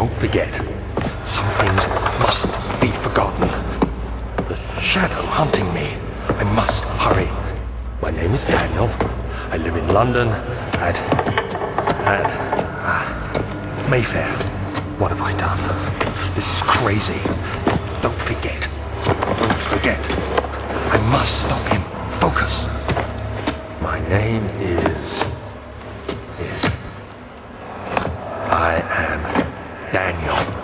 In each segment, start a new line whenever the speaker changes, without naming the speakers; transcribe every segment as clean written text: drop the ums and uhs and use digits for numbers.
Don't forget. Some things mustn't be forgotten. The shadow hunting me. I must hurry. My name is Daniel. I live in London at Mayfair. What have I done? This is crazy. Don't forget. Don't forget. I must stop him. Focus. My name is... I am Daniel.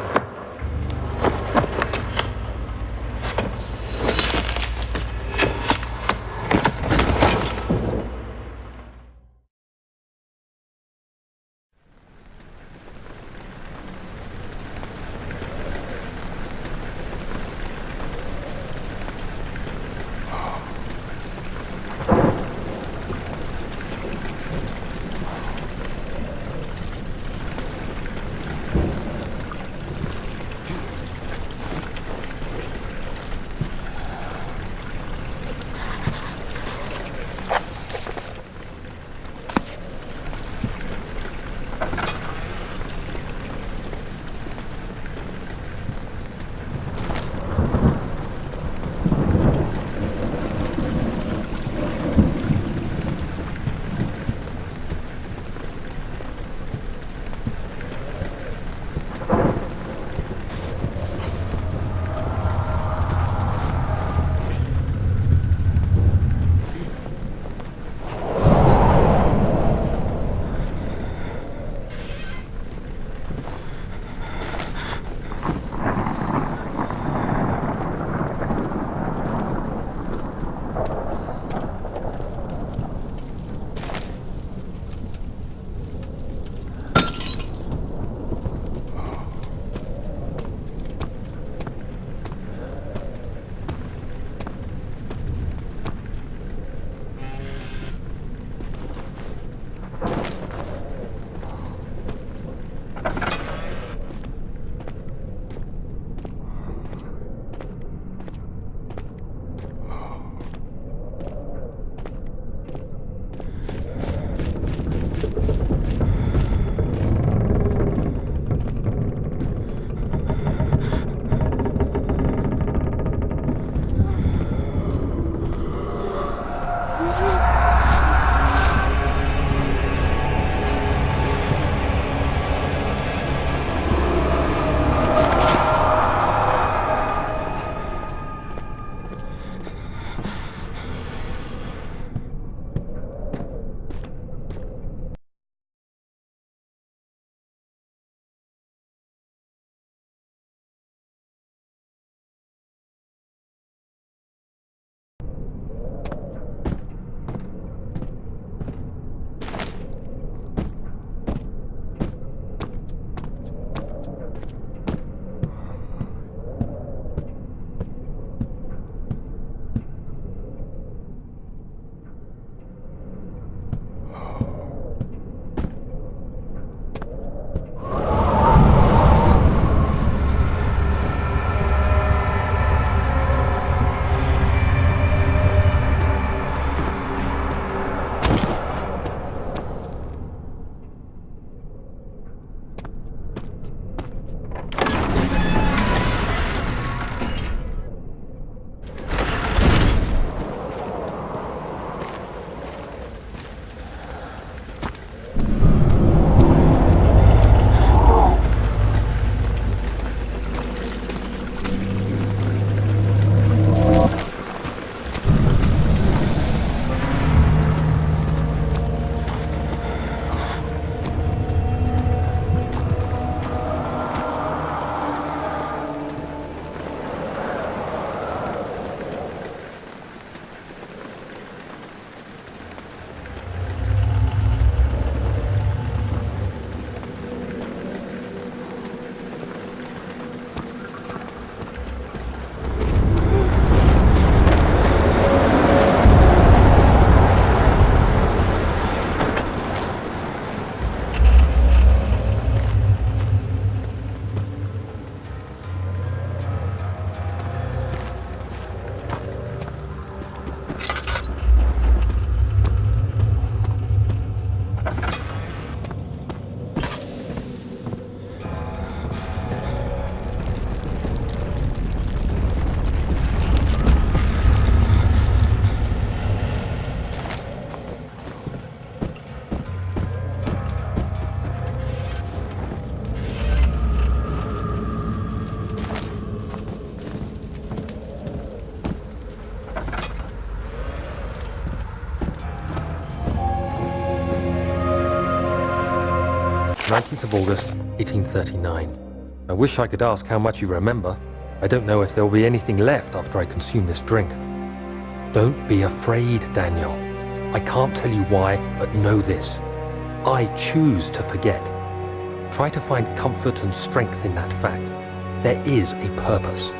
19th of August, 1839. I wish I could ask how much you remember. I don't know if there will be anything left after I consume this drink. Don't be afraid, Daniel. I can't tell you why, but know this. I choose to forget. Try to find comfort and strength in that fact. There is a purpose.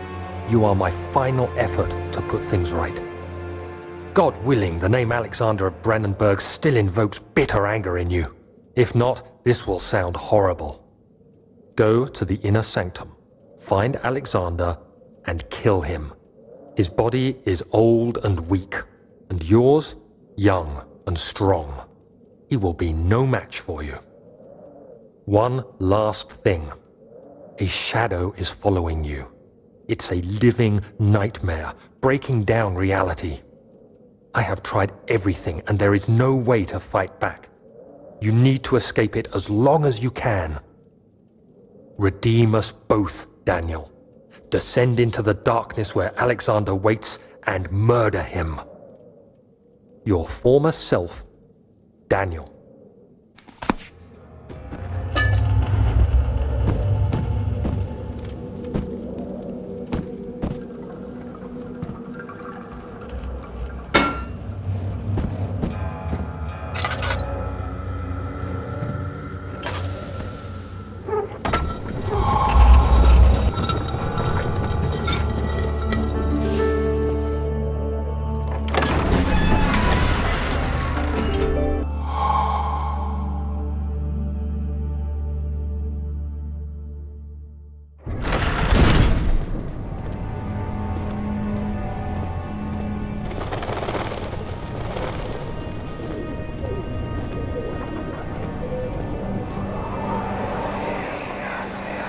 You are my final effort to put things right. God willing, the name Alexander of Brandenburg still invokes bitter anger in you. If not, this will sound horrible. Go to the inner sanctum, find Alexander, and kill him. His body is old and weak, and yours, young and strong. He will be no match for you. One last thing. A shadow is following you. It's a living nightmare, breaking down reality. I have tried everything, and there is no way to fight back. You need to escape it as long as you can. Redeem us both, Daniel. Descend into the darkness where Alexander waits and murder him. Your former self, Daniel.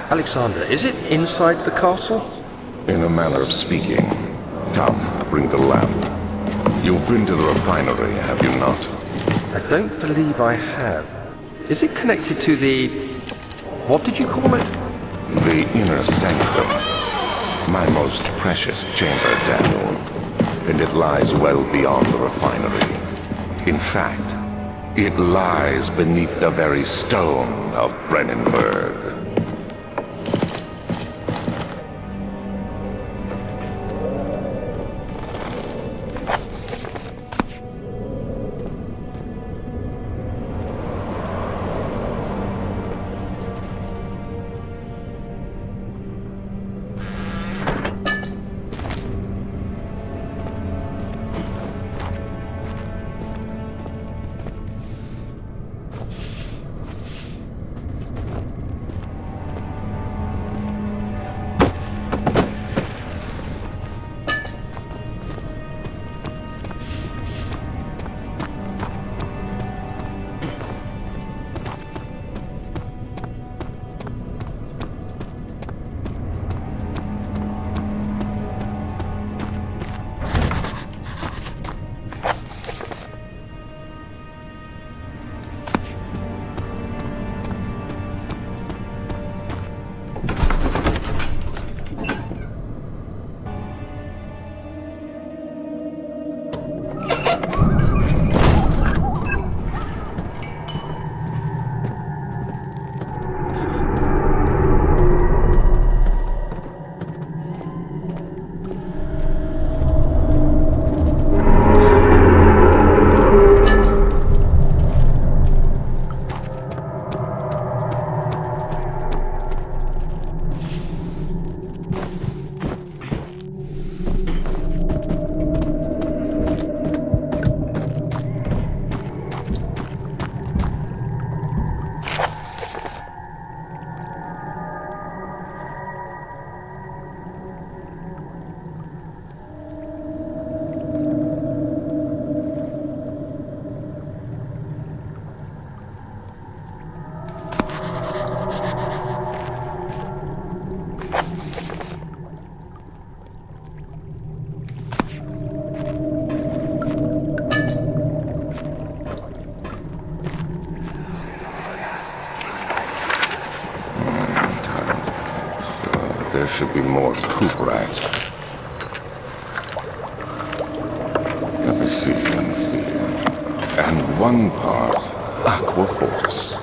Alexander, is it inside the castle?
In a manner of speaking. Come, bring the lamp. You've been to the refinery, have you not?
I don't believe I have. Is it connected to the... what did you call it?
The inner sanctum. My most precious chamber, Daniel. And it lies well beyond the refinery. In fact, it lies beneath the very stone of Brandenburg. There should be more coop racks. Let me see. And one part aqua force.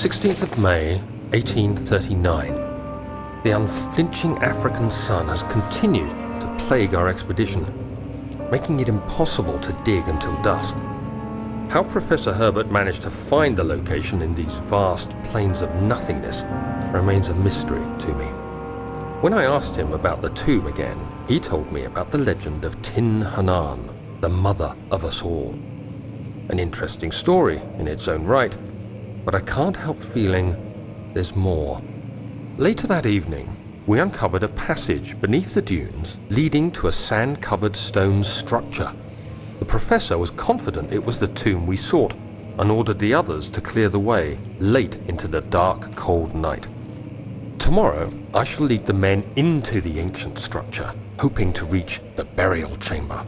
16th of May, 1839. The unflinching African sun has continued to plague our expedition, making it impossible to dig until dusk. How Professor Herbert managed to find the location in these vast plains of nothingness remains a mystery to me. When I asked him about the tomb again, he told me about the legend of Tin Hanan, the mother of us all. An interesting story in its own right, but I can't help feeling there's more. Later that evening, we uncovered a passage beneath the dunes leading to a sand-covered stone structure. The professor was confident it was the tomb we sought and ordered the others to clear the way late into the dark, cold night. Tomorrow, I shall lead the men into the ancient structure, hoping to reach the burial chamber.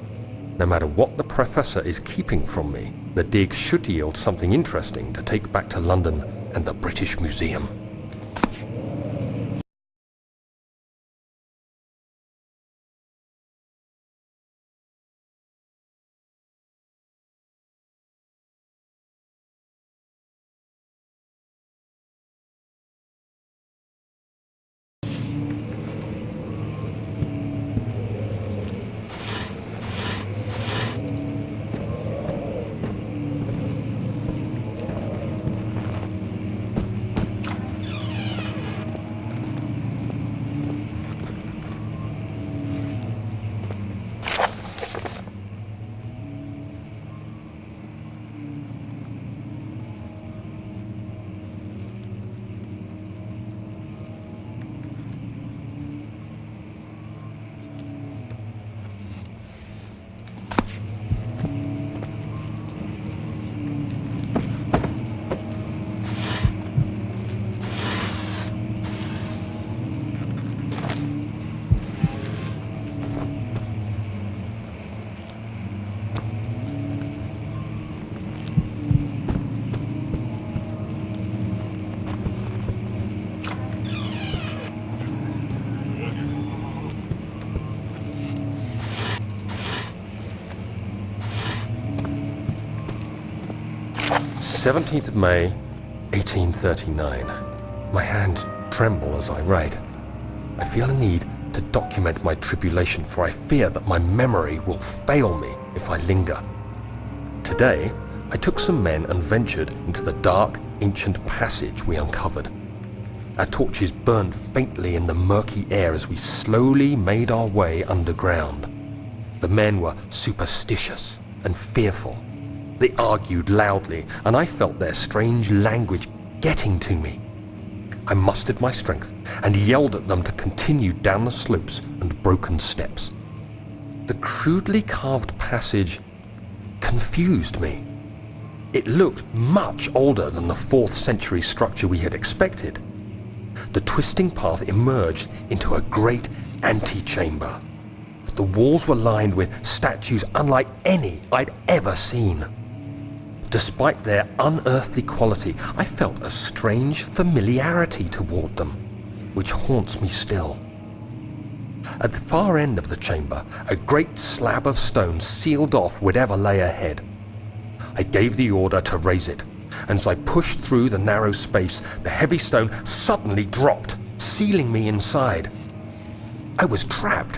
No matter what the professor is keeping from me, the dig should yield something interesting to take back to London and the British Museum. "17th of May, 1839. My hands tremble as I write. I feel a need to document my tribulation, for I fear that my memory will fail me if I linger. Today, I took some men and ventured into the dark, ancient passage we uncovered. Our torches burned faintly in the murky air as we slowly made our way underground. The men were superstitious and fearful. They argued loudly, and I felt their strange language getting to me. I mustered my strength and yelled at them to continue down the slopes and broken steps. The crudely carved passage confused me. It looked much older than the 4th century structure we had expected. The twisting path emerged into a great antechamber. The walls were lined with statues unlike any I'd ever seen. Despite their unearthly quality, I felt a strange familiarity toward them, which haunts me still. At the far end of the chamber, a great slab of stone sealed off whatever lay ahead. I gave the order to raise it, and as I pushed through the narrow space, the heavy stone suddenly dropped, sealing me inside. I was trapped.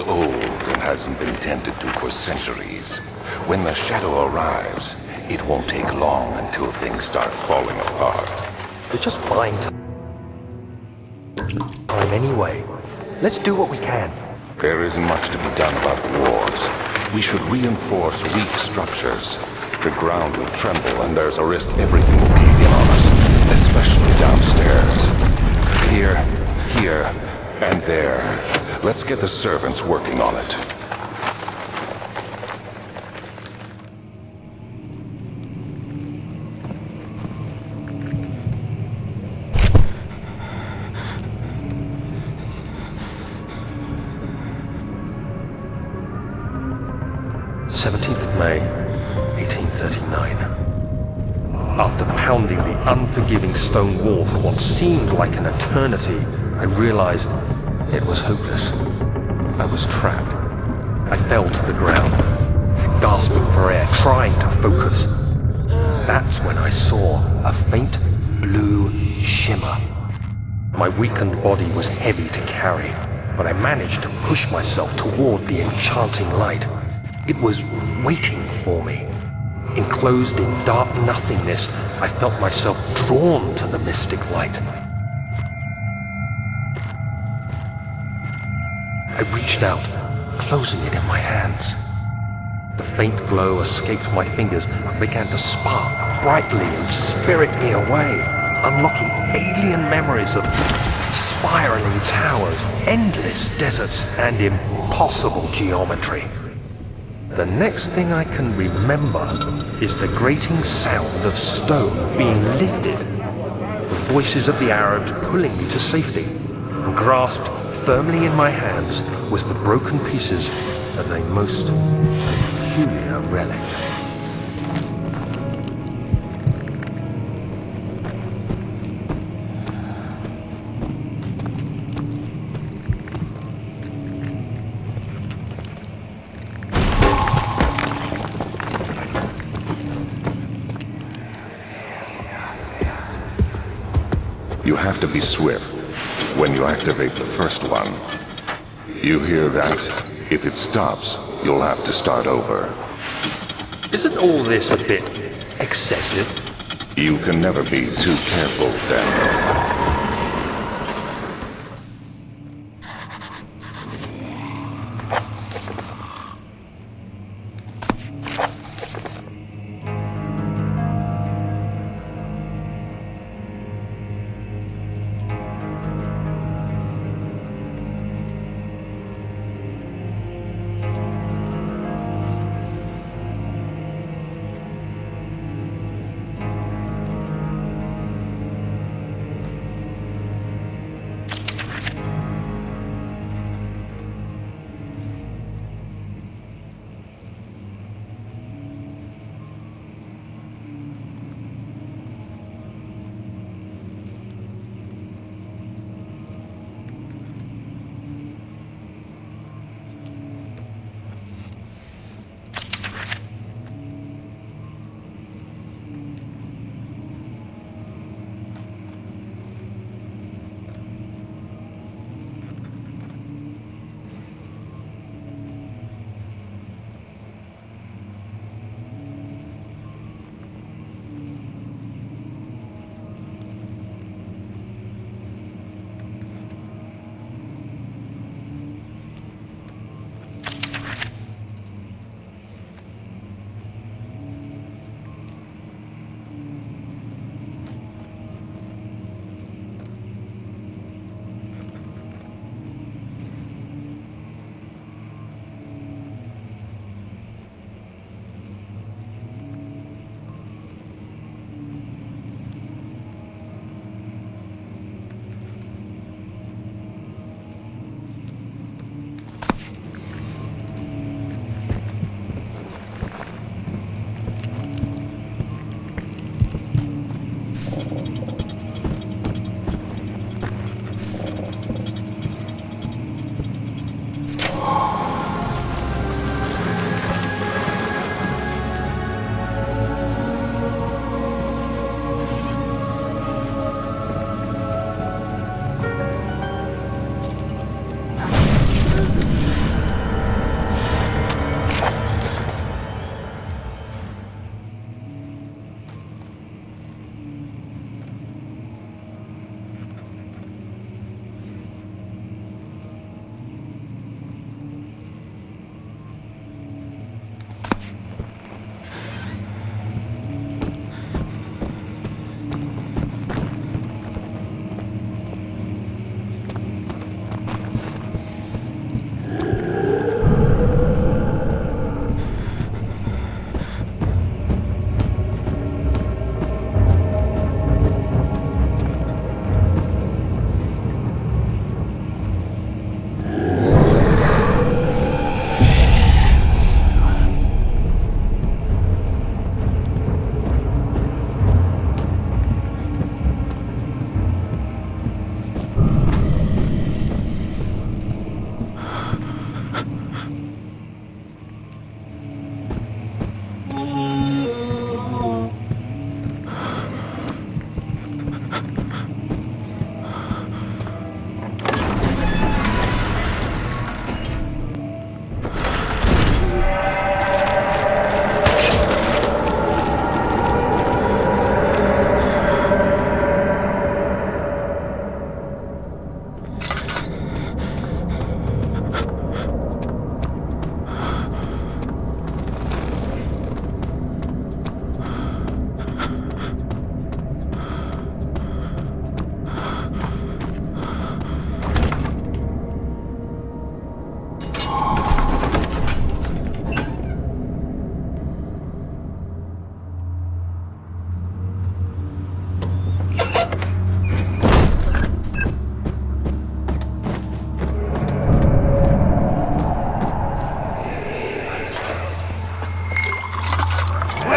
old and hasn't been tended to for centuries. When the shadow arrives, it won't take long until things start falling apart.
We're just buying time anyway. Let's do what we can.
There isn't much to be done about the wars. We should reinforce weak structures. The ground will tremble and there's a risk everything will cave in on us, especially downstairs. Here, and there. Let's get the servants working on it.
May 1839. After pounding the unforgiving stone wall for what seemed like an eternity, I realized it was hopeless. I was trapped. I fell to the ground, gasping for air, trying to focus. That's when I saw a faint blue shimmer. My weakened body was heavy to carry, but I managed to push myself toward the enchanting light. It was waiting for me. Enclosed in dark nothingness, I felt myself drawn to the mystic light. I reached out, closing it in my hands. The faint glow escaped my fingers and began to spark brightly and spirit me away, unlocking alien memories of spiraling towers, endless deserts, and impossible geometry. The next thing I can remember is the grating sound of stone being lifted, the voices of the Arabs pulling me to safety, and grasped firmly in my hands was the broken pieces of a most peculiar relic.
You have to be swift when you activate the first one. You hear that? If it stops, you'll have to start over.
Isn't all this a bit excessive?
You can never be too careful, Daniel.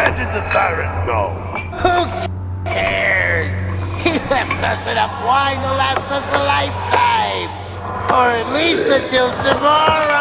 Where did the Baron go?
Who cares? He left us enough wine to last us a lifetime. Or at least until tomorrow.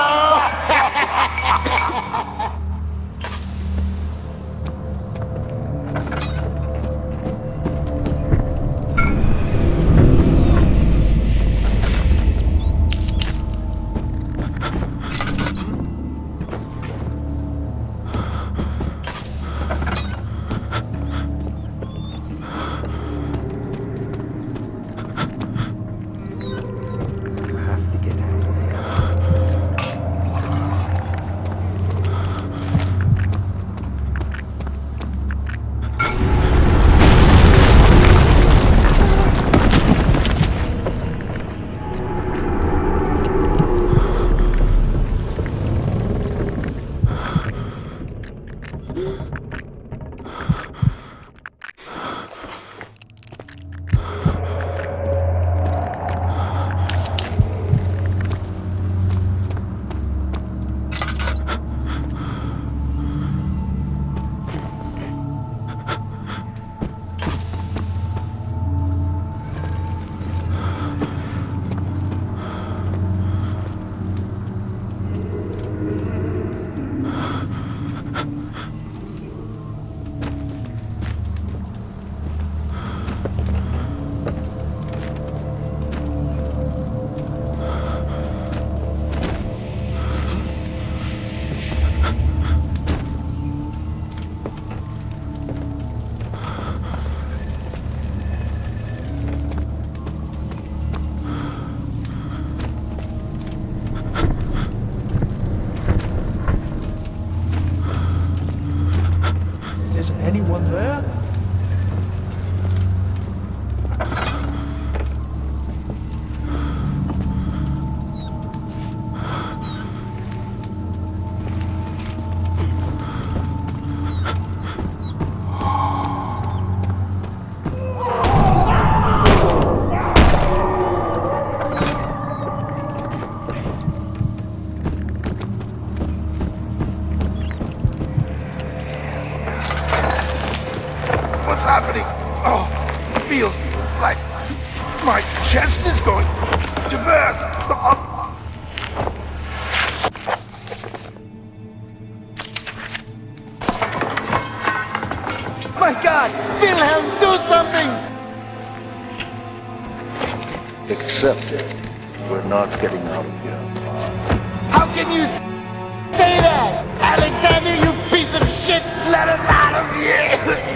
Is anyone there?
What's happening? Oh, it feels like my chest is going to burst. Oh.
My God! Wilhelm, do something!
Accept it. We're not getting out of here alive.
How can you say that? Alexander, you piece of shit! Let us out of here!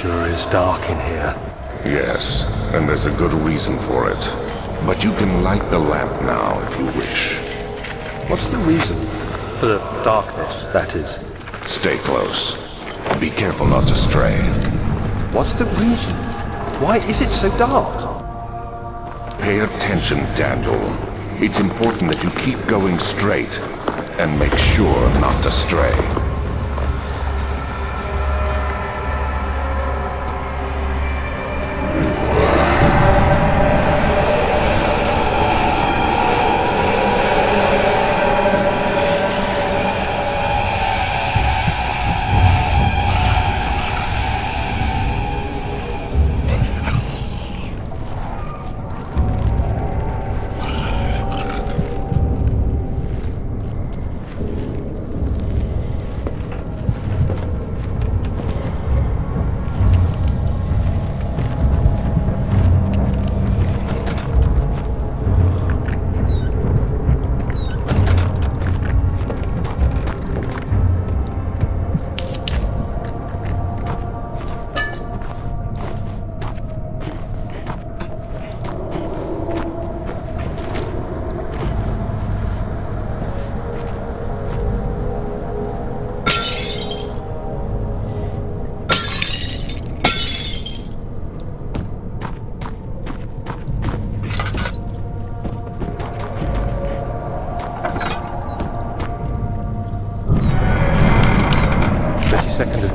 Sure is dark in here.
Yes, and there's a good reason for it. But you can light the lamp now if you wish.
What's the reason? For the darkness, that is.
Stay close. Be careful not to stray.
What's the reason? Why is it so dark?
Pay attention, Daniel. It's important that you keep going straight and make sure not to stray.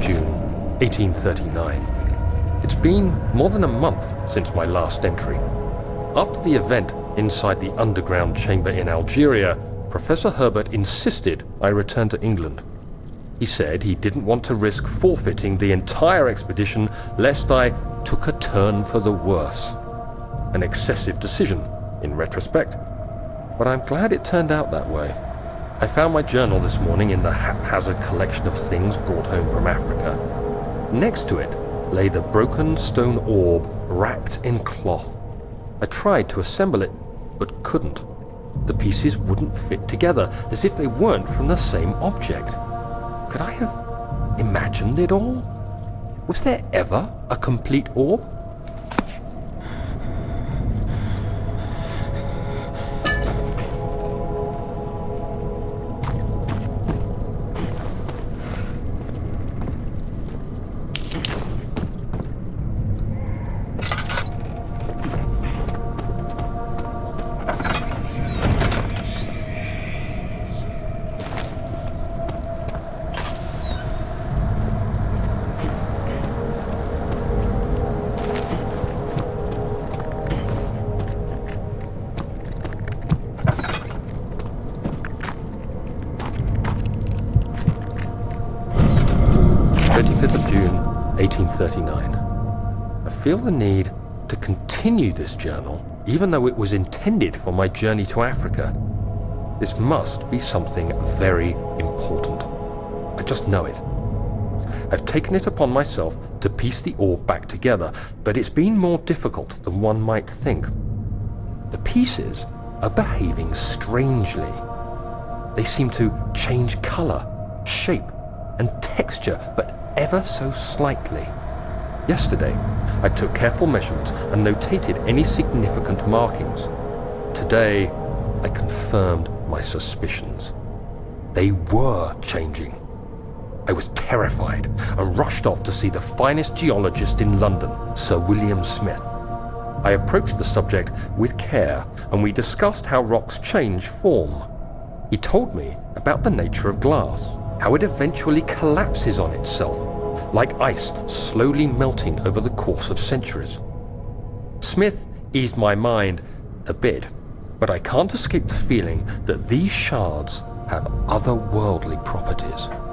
June 1839. It's been more than a month since my last entry. After the event inside the underground chamber in Algeria, Professor Herbert insisted I return to England. He said he didn't want to risk forfeiting the entire expedition lest I took a turn for the worse. An excessive decision, in retrospect, but I'm glad it turned out that way. I found my journal this morning in the haphazard collection of things brought home from Africa. Next to it lay the broken stone orb wrapped in cloth. I tried to assemble it, but couldn't. The pieces wouldn't fit together, as if they weren't from the same object. Could I have imagined it all? Was there ever a complete orb? June 1839. I feel the need to continue this journal, even though it was intended for my journey to Africa. This must be something very important. I just know it. I've taken it upon myself to piece the orb back together, but it's been more difficult than one might think. The pieces are behaving strangely. They seem to change color, shape, and texture, but ever so slightly. Yesterday, I took careful measurements and notated any significant markings. Today, I confirmed my suspicions. They were changing. I was terrified and rushed off to see the finest geologist in London, Sir William Smith. I approached the subject with care, and we discussed how rocks change form. He told me about the nature of glass, how it eventually collapses on itself, like ice slowly melting over the course of centuries. Smith eased my mind a bit, but I can't escape the feeling that these shards have otherworldly properties.